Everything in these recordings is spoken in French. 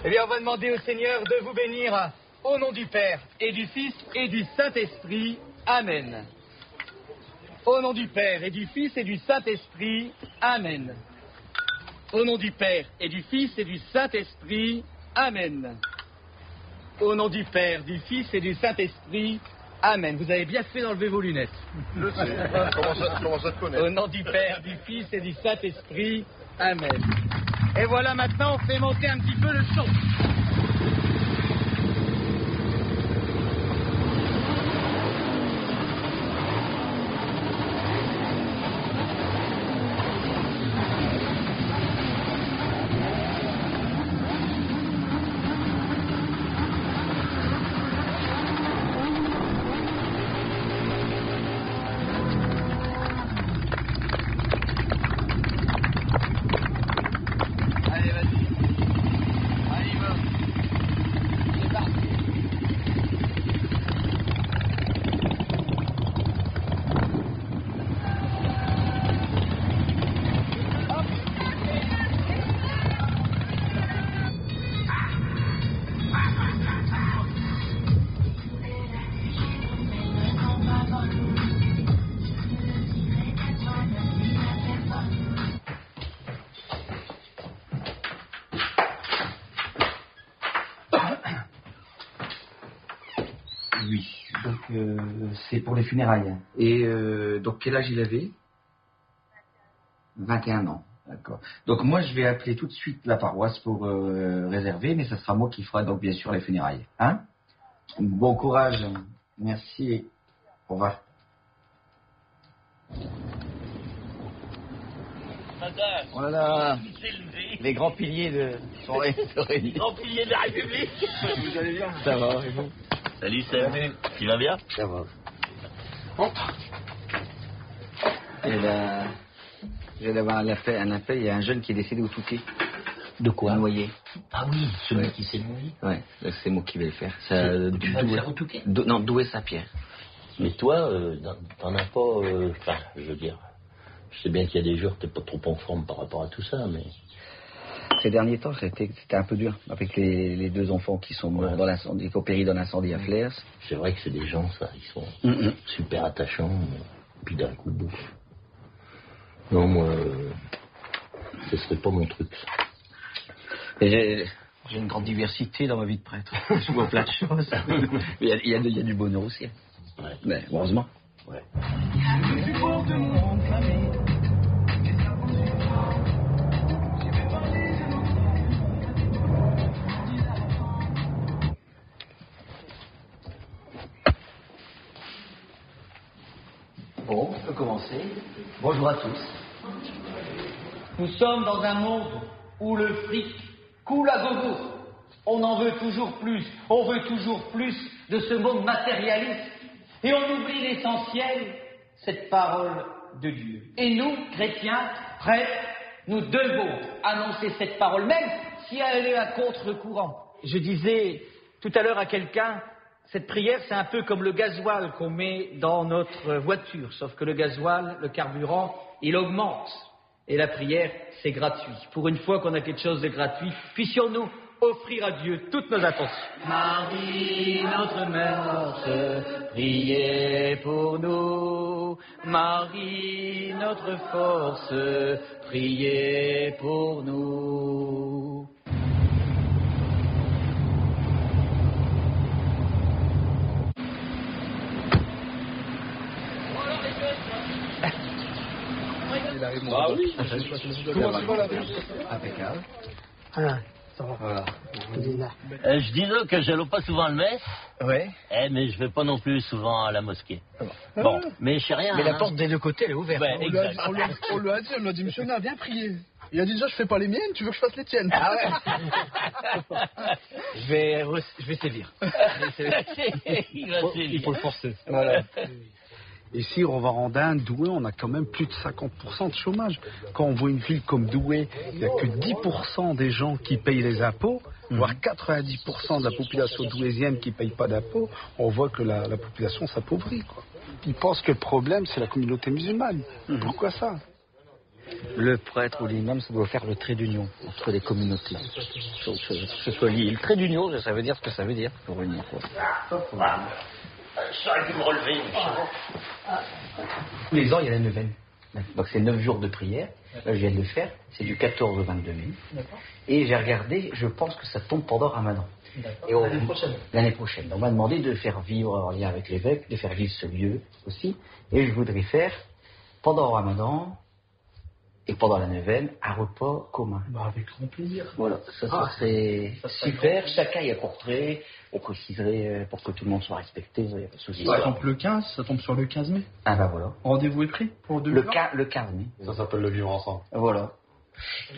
Eh bien, on va demander au Seigneur de vous bénir au nom du Père et du Fils et du Saint-Esprit. Amen. Au nom du Père et du Fils et du Saint-Esprit. Amen. Au nom du Père et du Fils et du Saint-Esprit. Amen. Au nom du Père, du Fils et du Saint-Esprit. Amen. Vous avez bien fait d'enlever vos lunettes. Je sais. Comment ça te connaît? Au nom du Père, du Fils et du Saint-Esprit. Amen. Et voilà, maintenant, on fait monter un petit peu le son. Oui, donc c'est pour les funérailles. Et donc quel âge il avait? 21 ans, d'accord. Donc moi je vais appeler tout de suite la paroisse pour réserver, mais ça sera moi qui fera donc bien sûr les funérailles. Hein? Bon courage, merci, au revoir. Oh là là, les grands piliers de Les grands piliers de la République. Vous allez bien? Ça va, et vous? Salut Seb, tu vas bien? Ça va. Entre. Et là, je viens d'avoir un appel, il y a un jeune qui est décédé au Touquet. De quoi? Noyé. Ah oui, celui Ouais. qui s'est noyé. Ouais, c'est moi qui vais le faire. Tu vas le faire au Touquet? Non, Douai-Saint-Pierre. Mais toi, t'en as pas... Enfin, je veux dire... Je sais bien qu'il y a des jours, t'es pas trop en forme par rapport à tout ça, mais... Ces derniers temps, c'était un peu dur, avec les deux enfants qui sont morts dans l'incendie, qui ont péri dans l'incendie à Flers. C'est vrai que c'est des gens, ça, ils sont super attachants, puis d'un coup, bouffe. Non, moi, ce serait pas mon truc, ça. Et j'ai une grande diversité dans ma vie de prêtre. Je vois plein de choses. Mais il y a du bonheur aussi. Ouais. Mais heureusement. Ouais. Bon, on peut commencer. Bonjour à tous. Nous sommes dans un monde où le fric coule à gogo. On en veut toujours plus. On veut toujours plus de ce monde matérialiste. Et on oublie l'essentiel, cette parole de Dieu. Et nous, chrétiens, prêtres, nous devons annoncer cette parole, même si elle est à contre-courant. Je disais tout à l'heure à quelqu'un, cette prière, c'est un peu comme le gasoil qu'on met dans notre voiture, sauf que le gasoil, le carburant, il augmente. Et la prière, c'est gratuit. Pour une fois qu'on a quelque chose de gratuit, puissions-nous offrir à Dieu toutes nos attentions. Marie, notre mère, priez pour nous. Marie, notre force, priez pour nous. Ah oui. Comment tu vas là? Impeccable. Ah, ça va. Voilà. Je disais que j'allais pas souvent à la messe, Ouais. mais je vais pas non plus souvent à la mosquée. Bon, mais je sais rien. Mais la hein. porte des deux côtés, elle est ouverte. Ouais, On lui a exact. dit, missionnaire, viens prier. Il a dit déjà, je fais pas les miennes, tu veux que je fasse les tiennes? Ah ouais. je vais sévir. Il va sévir. Il faut le forcer. Voilà. Ici, on va en Inde, Douai, on a quand même plus de 50% de chômage. Quand on voit une ville comme Douai, il n'y a que 10% des gens qui payent les impôts, voire 90% de la population douaisienne qui ne paye pas d'impôts. On voit que la population s'appauvrit, quoi. Ils pensent que le problème, c'est la communauté musulmane. Pourquoi ça? Le prêtre ou l'imam, ça doit faire le trait d'union entre les communautés. Que ce soit lié. Le trait d'union, ça veut dire ce que ça veut dire pour unir. J'aurais pu me relever. Tous les ans, il y a la neuvaine. Donc c'est 9 jours de prière. Là, je viens de le faire. C'est du 14 au 22 mai. Et j'ai regardé, je pense que ça tombe pendant Ramadan. Et l'année prochaine. On m'a demandé de faire vivre, en lien avec l'évêque, de faire vivre ce lieu aussi. Et je voudrais faire, pendant Ramadan et pendant la neuvaine, un repas commun. Avec grand plaisir. Voilà, ça serait super. Chacun y apporterait. On préciserait pour que tout le monde soit respecté. Il n'y a pas de souci. Ça tombe le 15, ça tombe sur le 15 mai. Ah bah voilà. Rendez-vous est pris pour 2 Le 15 mai. Ça s'appelle le vivre ensemble. Voilà.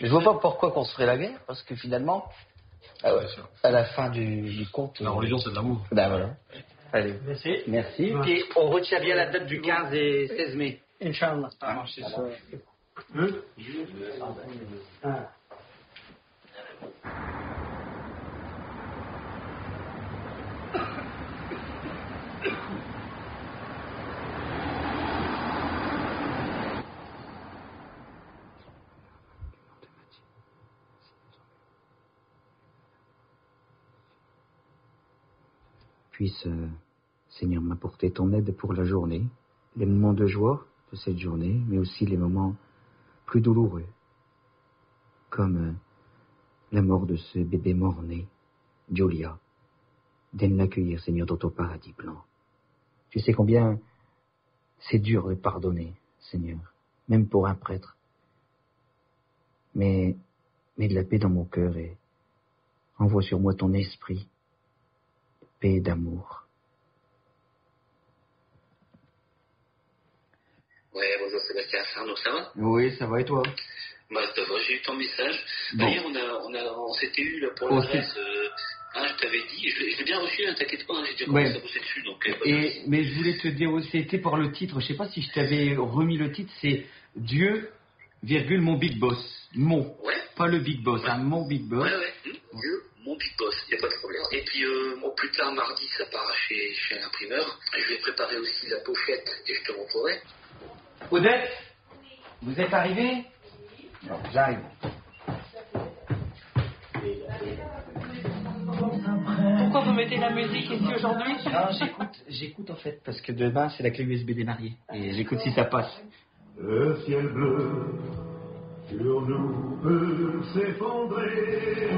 Je vois pas pourquoi qu'on se ferait la guerre, parce que finalement, à la fin du compte... La religion, c'est de l'amour. Ben voilà. Allez. Merci. Et on retient bien la date du 15 et 16 mai. Inch'Allah. Puisse, Seigneur, m'apporter ton aide pour la journée, les moments de joie de cette journée, mais aussi les moments plus douloureux, comme la mort de ce bébé mort-né, Julia. Daine l'accueillir, Seigneur, dans ton paradis blanc. Tu sais combien c'est dur de pardonner, Seigneur, même pour un prêtre. Mais de la paix dans mon cœur et envoie sur moi ton esprit, paix et d'amour. Ouais, bonjour Sébastien Arnaud, ça va? Oui, ça va et toi? Bah, ça va, j'ai eu ton message. Bon. D'ailleurs, on s'était eu là pour l'adresse. Je t'avais dit, je l'ai bien reçu, hein, t'inquiète pas, j'ai déjà commencé à bosser dessus. Donc, Mais je voulais te dire aussi, c'était par le titre, je sais pas si je t'avais remis le titre, c'est Dieu, virgule, mon big boss. Mon. Ouais. Pas le big boss, hein, mon big boss. Ouais. Dieu, mon big boss, y a pas de problème. Et puis, plus tard, mardi, ça part chez un imprimeur. Je vais préparer aussi la pochette et je te montrerai. Odette, vous êtes arrivée? Non, j'arrive. Pourquoi vous mettez la musique ici aujourd'hui? Non, j'écoute en fait, parce que demain c'est la clé USB des mariés. Et j'écoute si ça passe. Le ciel bleu sur nous peut s'effondrer.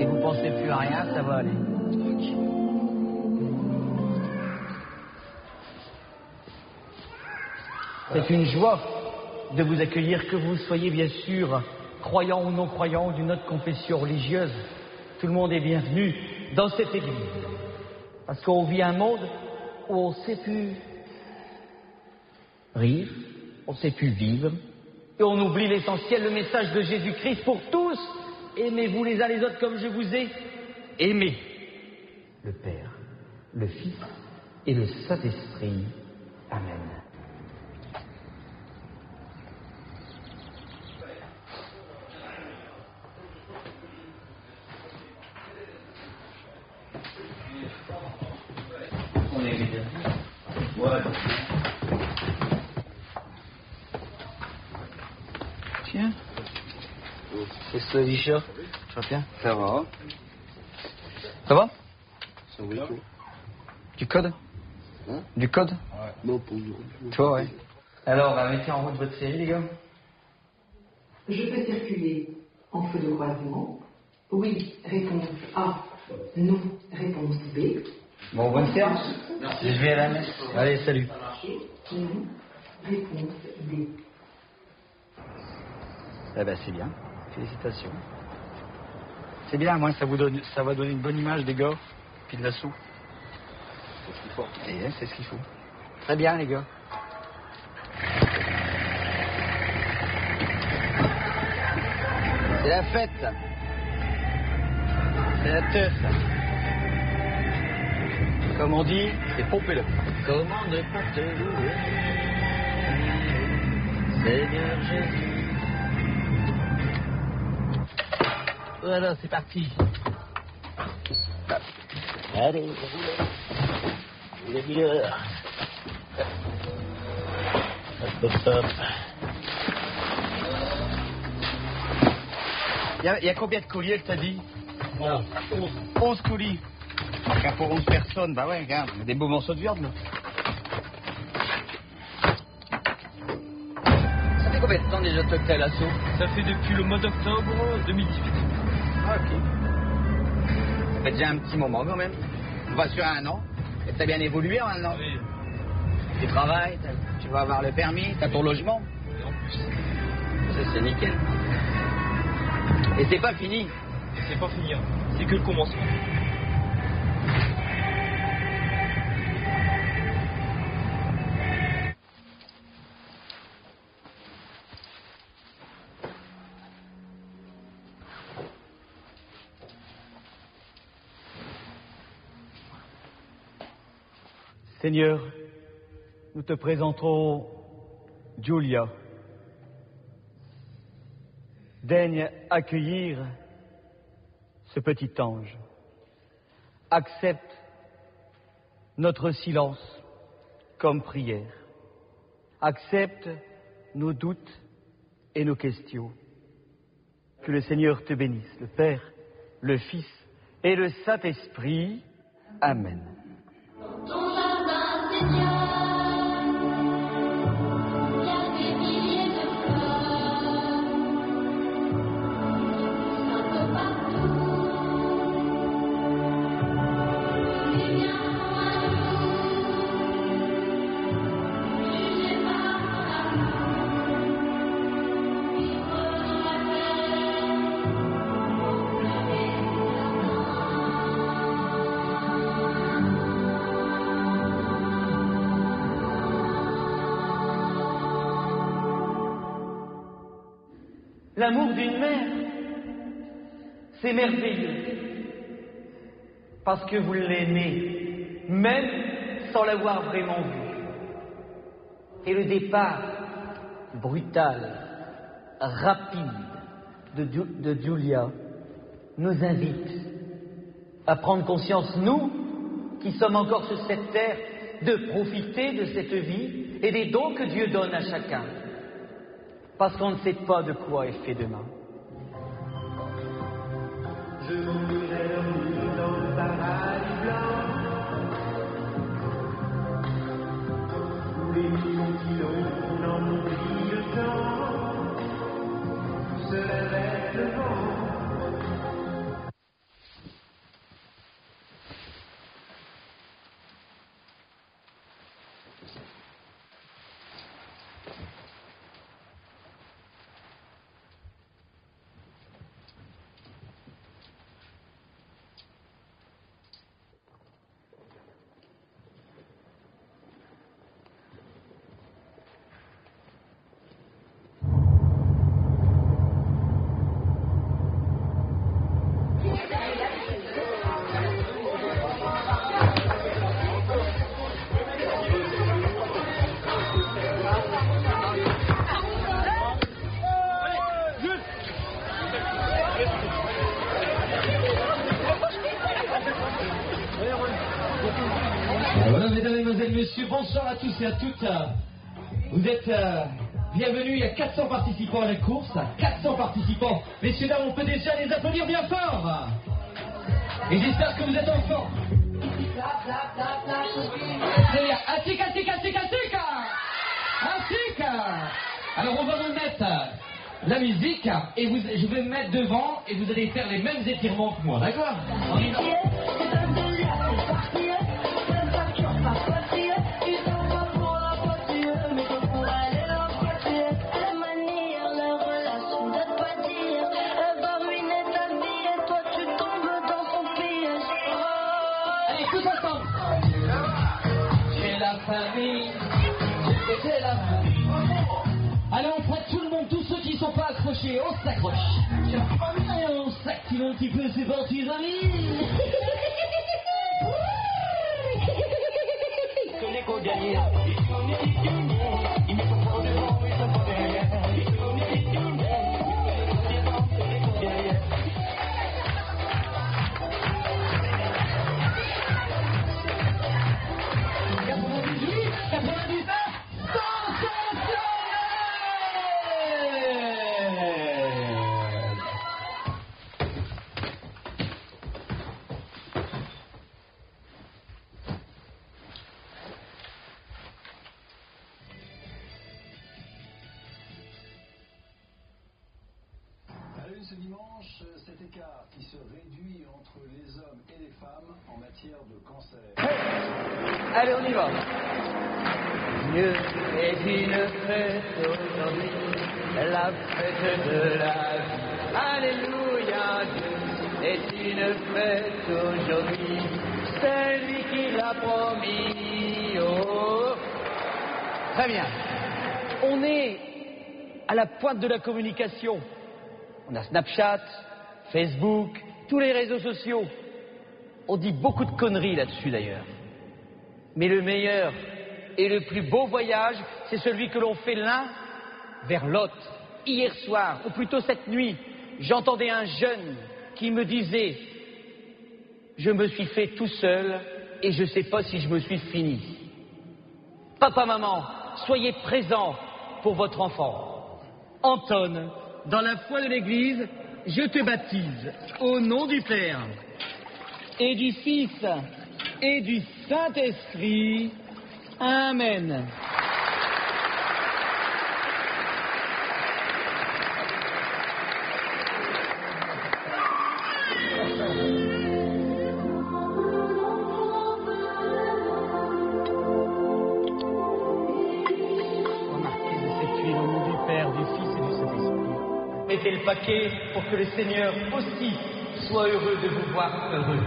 Et vous pensez plus à rien, ça va aller. C'est une joie de vous accueillir, que vous soyez bien sûr croyant ou non croyant d'une autre confession religieuse. Tout le monde est bienvenu dans cette église. Parce qu'on vit un monde où on ne sait plus rire, on ne sait plus vivre, et on oublie l'essentiel, le message de Jésus-Christ pour tous. Aimez-vous les uns les autres comme je vous ai aimé. Le Père, le Fils et le Saint-Esprit. Amen. On est bien. Ouais. Tiens. C'est ça, Richard? Tu vas bien? Ça va. Ça va? Ça va tout. Du code? Hein? Du code? Ouais. Non, pour aujourd'hui. Toi, ouais. Alors, mettez en route votre série, les gars. Je peux circuler en feu de croisement. Oui, réponse A. Non, réponse B. Bon, bonne séance. Merci. Je vais à la messe. Allez, salut. Non, réponse D. Eh ben, c'est bien. Félicitations. C'est bien, moi, ça va donner une bonne image des gars, puis de la soupe. C'est ce qu'il faut. Et c'est ce qu'il faut. Très bien, les gars. C'est la fête, ça. C'est la teuf, ça. Comme on dit, c'est pompez-le. Comment ne pas te louer, Seigneur Jésus. Voilà, c'est parti. Allez, il est 1000 heures. Hop, hop, hop. Il y a combien de colis, elle t'a dit? 11 colis. Car pour 11 personnes, bah ouais, regarde, des beaux morceaux de viande, là. Ça fait combien de temps déjà que t'es à l'assaut? Ça fait depuis le mois d'octobre 2018. Ah, ok. Ça fait déjà un petit moment quand même. On va sur 1 an. Et t'as bien évolué en 1 an. Oui. Tu travailles, tu vas avoir le permis, t'as ton logement. Et en plus. Ça, c'est nickel. Et c'est pas fini. Et c'est pas fini, hein. C'est que le commencement. Seigneur, nous te présenterons Julia. Daigne accueillir ce petit ange. Accepte notre silence comme prière. Accepte nos doutes et nos questions. Que le Seigneur te bénisse, le Père, le Fils et le Saint-Esprit. Amen. L'amour d'une mère, c'est merveilleux, parce que vous l'aimez, même sans l'avoir vraiment vu. Et le départ brutal, rapide de Julia nous invite à prendre conscience, nous, qui sommes encore sur cette terre, de profiter de cette vie et des dons que Dieu donne à chacun. Parce qu'on ne sait pas de quoi est fait demain. Je mourrai dans le paradis blanc, où les millions qui ont dans mon vie le temps se lèvent le vent. Voilà, mesdames, mesdemoiselles, messieurs, bonsoir à tous et à toutes. Vous êtes bienvenus, il y a 400 participants à la course, 400 participants. Messieurs, dames, on peut déjà les applaudir bien fort. Et j'espère que vous êtes en forme. Très bien, attic. Alors on va vous mettre la musique et je vais me mettre devant et vous allez faire les mêmes étirements que moi, d'accord? On y va. Allez, on prête tout le monde, tous ceux qui ne sont pas accrochés, on s'accroche. Et on s'active un petit peu, c'est parti, les amis. Ce n'est qu'au dernier. Ils ne sont pas devant, ils sont pas derrière. Ce dimanche, cet écart qui se réduit entre les hommes et les femmes en matière de cancer. Allez, on y va. Dieu est une fête aujourd'hui, la fête de la vie. Alléluia, Dieu est une fête aujourd'hui, c'est lui qui l'a promis. Oh. Très bien. On est à la pointe de la communication. On a Snapchat, Facebook, tous les réseaux sociaux. On dit beaucoup de conneries là-dessus d'ailleurs. Mais le meilleur et le plus beau voyage, c'est celui que l'on fait l'un vers l'autre. Hier soir, ou plutôt cette nuit, j'entendais un jeune qui me disait « Je me suis fait tout seul et je ne sais pas si je me suis fini. » Papa, maman, soyez présents pour votre enfant. Anton, dans la foi de l'Église, je te baptise au nom du Père et du Fils et du Saint-Esprit. Amen. Mettez le paquet pour que le Seigneur aussi soit heureux de vous voir heureux.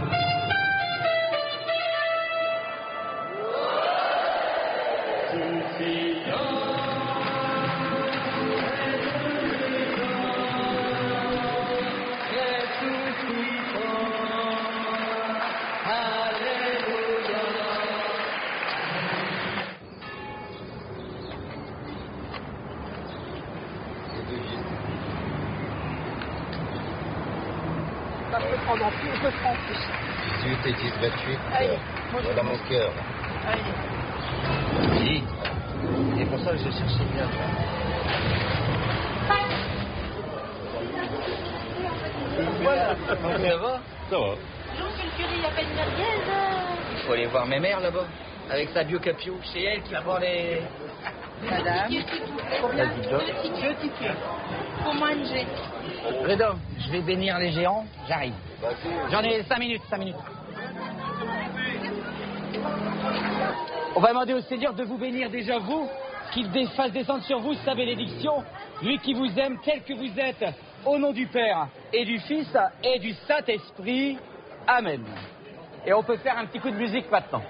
Je peux prendre en plus. 18 et 10, 28. Allez, moi je voilà mon cœur. Allez. Oui. C'est pour ça que je cherchais bien. Voilà. Ça va? Ça va. Bonjour, monsieur le curé, il y a pas une merguez. Il faut aller voir mes mères là-bas. Avec sa biocapio. C'est elle qui va voir les... Madame. Combien? Deux tickets. Pour manger. Redon, je vais bénir les géants, j'arrive. J'en ai 5 minutes, 5 minutes. On va demander au Seigneur de vous bénir déjà vous, qu'il fasse descendre sur vous sa bénédiction, lui qui vous aime tel que vous êtes, au nom du Père et du Fils et du Saint-Esprit. Amen. Et on peut faire un petit coup de musique maintenant.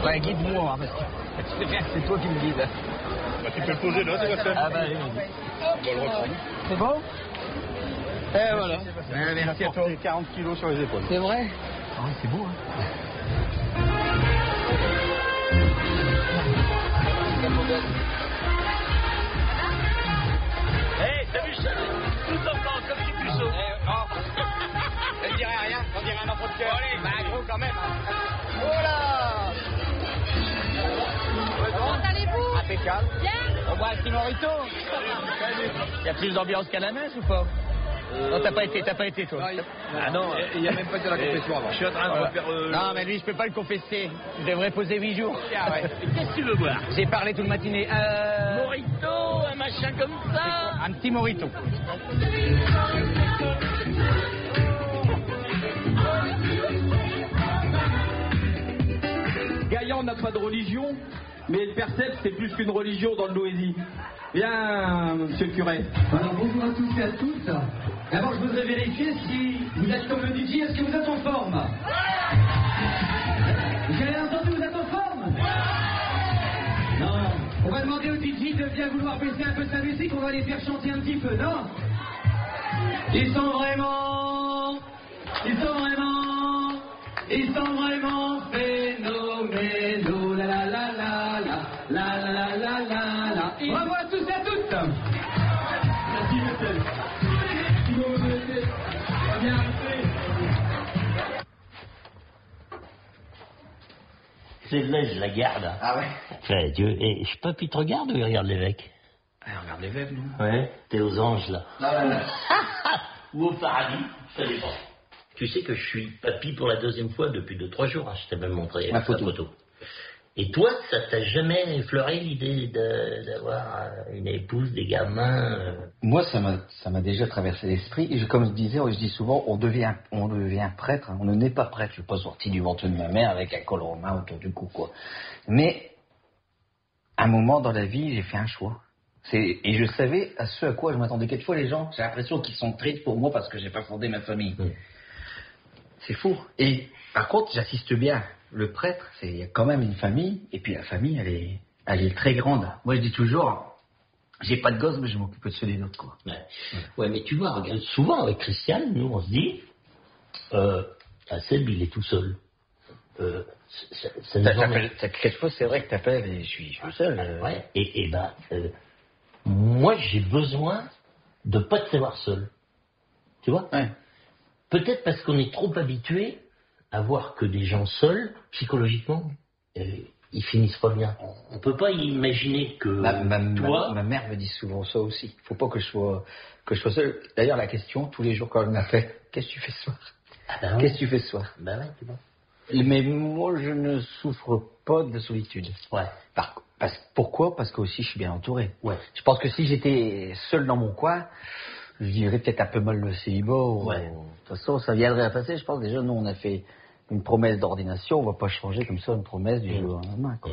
Ouais, guide-moi, parce que c'est toi qui me guides. Bah, tu peux le poser là, c'est pas ça. Ah bah oui. On va le reprendre. C'est bon? Et voilà. Merci à toi. 40 kilos sur les épaules. C'est vrai? Ah oui, c'est beau, hein. Hey, t'as vu ça? Tout enfant comme du puceau. Je dirais rien, j'en dirais un enfant de cœur. Allez, bah gros quand même. Oh là! Comment allez-vous? Impeccable. Bien. On boit un petit morito. Il y a plus d'ambiance qu'à la messe ou pas? Non, t'as pas été toi. Ah non, il n'y a même pas de la confession avant. Je suis en train de faire... Non, mais lui, je peux pas le confesser. Je devrais poser 8 jours. Ah ouais. Qu'est-ce que tu veux boire? J'ai parlé toute matinée. Morito, un machin comme ça? Un petit morito. Gaillan n'a pas de religion, mais le percept, c'est plus qu'une religion dans le Noésie. Bien, monsieur le curé. Alors bonjour à tous et à toutes. D'abord, je voudrais vérifier si vous êtes comme le DJ, est-ce que vous êtes en forme? Vous avez entendu, vous êtes en forme? Non. On va demander au DJ de bien vouloir baisser un peu sa musique, on va les faire chanter un petit peu, non? Ils sont vraiment phénoménaux, la la la la la, la la la la la la. Bravo à tous et à toutes. Merci monsieur. Bien. Celle-là, je la garde. Ah ouais? Enfin, Dieu, et je sais pas, puis tu regardes ou il regarde l'évêque? Ah, regarde les veuves, nous. Ouais, t'es aux anges, là. Non, non, non. Ou au paradis, ça dépend. Tu sais que je suis papy pour la deuxième fois depuis 2-3 jours, hein, je t'ai même montré Ma sa photo. Et toi, ça t'a jamais effleuré l'idée d'avoir une épouse, des gamins Moi, ça m'a déjà traversé l'esprit. Et comme je disais, je dis souvent, on devient prêtre. Hein. On ne naît pas prêtre. Je suis pas sorti du ventre de ma mère avec un col romain autour du cou, quoi. Mais, à un moment dans la vie, j'ai fait un choix. Et je savais à ce à quoi je m'attendais. Quelquefois, les gens, j'ai l'impression qu'ils sont tristes pour moi parce que j'ai pas fondé ma famille. C'est fou. Et, par contre, j'assiste bien. Le prêtre, il y a quand même une famille, et puis la famille, elle est très grande. Moi, je dis toujours, j'ai pas de gosse, mais je m'occupe de ceux des autres, quoi. Ouais, mais tu vois, regarde, souvent avec Christiane, nous, on se dit, Seb, il est tout seul. Quelquefois, c'est vrai que t'appelles et je suis seul. Ouais, et ben, moi, j'ai besoin de pas te savoir seul. Tu vois? Ouais. Peut-être parce qu'on est trop habitué à voir que des gens seuls, psychologiquement, ils finissent pas bien. On peut pas imaginer que toi... Ma mère me dit souvent ça aussi. Il faut pas que je sois seul. D'ailleurs, la question, tous les jours quand elle m'appelle, qu'est-ce que tu fais ce soir? Ben Qu'est-ce que tu fais ce soir? Ben ouais, c'est bon. Mais moi, je ne souffre pas de solitude. Ouais. Pourquoi? Parce que aussi, je suis bien entouré. Ouais. Je pense que si j'étais seul dans mon coin, je vivrais peut-être un peu mal le célibat. Ouais. De toute façon, ça viendrait à passer. Je pense déjà, nous, on a fait une promesse d'ordination. On va pas changer comme ça une promesse du jour au lendemain, quoi.